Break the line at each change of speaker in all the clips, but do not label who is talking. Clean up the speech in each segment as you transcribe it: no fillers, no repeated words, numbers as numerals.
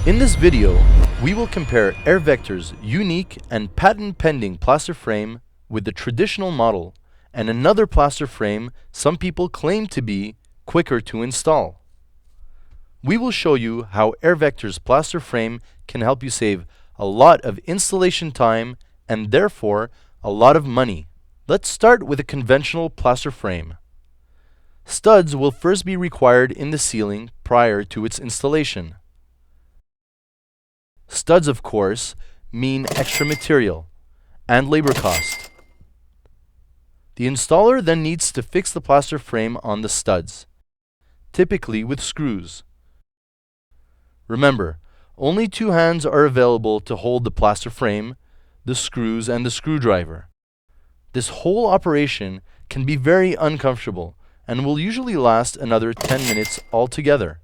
In this video, we will compare Airvector's unique and patent-pending plaster frame with the traditional model and another plaster frame some people claim to be quicker to install. We will show you how Airvector's plaster frame can help you save a lot of installation time and therefore a lot of money. Let's start with a conventional plaster frame. Studs will first be required in the ceiling prior to its installation. Studs, of course, mean extra material and labor cost. The installer then needs to fix the plaster frame on the studs, typically with screws. Remember, only two hands are available to hold the plaster frame, the screws and the screwdriver. This whole operation can be very uncomfortable and will usually last another 10 minutes altogether.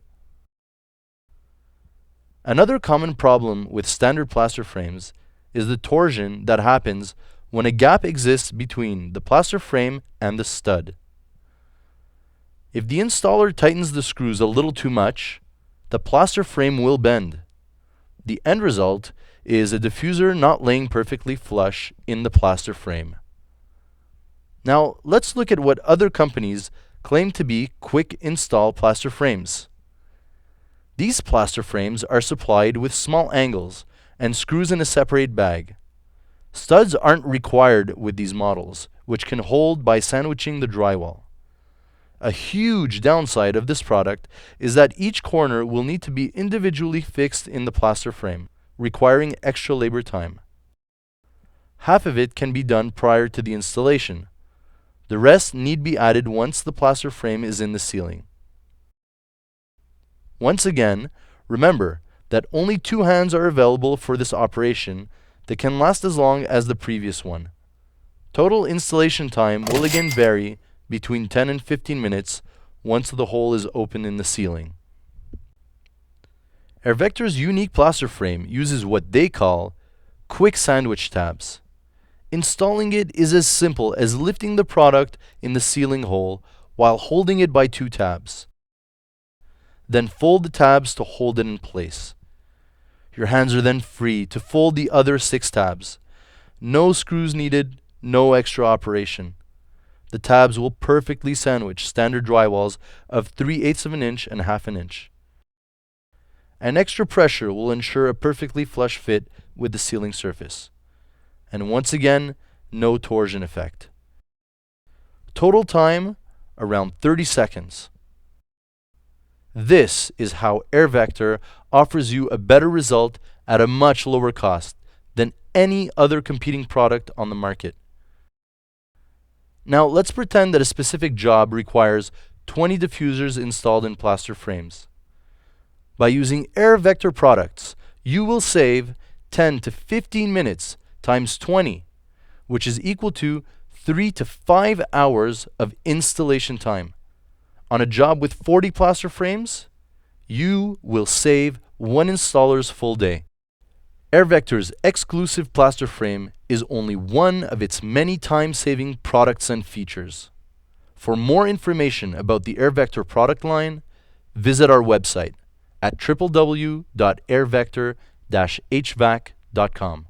Another common problem with standard plaster frames is the torsion that happens when a gap exists between the plaster frame and the stud. If the installer tightens the screws a little too much, the plaster frame will bend. The end result is a diffuser not laying perfectly flush in the plaster frame. Now, let's look at what other companies claim to be quick install plaster frames. These plaster frames are supplied with small angles and screws in a separate bag. Studs aren't required with these models, which can hold by sandwiching the drywall. A huge downside of this product is that each corner will need to be individually fixed in the plaster frame, requiring extra labor time. Half of it can be done prior to the installation. The rest need be added once the plaster frame is in the ceiling. Once again, remember that only two hands are available for this operation that can last as long as the previous one. Total installation time will again vary between 10 and 15 minutes once the hole is open in the ceiling. Airvector's unique plaster frame uses what they call quick sandwich tabs. Installing it is as simple as lifting the product in the ceiling hole while holding it by two tabs. Then fold the tabs to hold it in place. Your hands are then free to fold the other 6 tabs. No screws needed, no extra operation. The tabs will perfectly sandwich standard drywalls of 3/8 of an inch and 1/2 an inch. An extra pressure will ensure a perfectly flush fit with the ceiling surface. And once again, no torsion effect. Total time, around 30 seconds. This is how Airvector offers you a better result at a much lower cost than any other competing product on the market. Now let's pretend that a specific job requires 20 diffusers installed in plaster frames. By using Airvector products, you will save 10 to 15 minutes times 20, which is equal to 3 to 5 hours of installation time. On a job with 40 plaster frames, you will save one installer's full day. Airvector's exclusive plaster frame is only one of its many time-saving products and features. For more information about the Airvector product line, visit our website at www.airvector-hvac.com.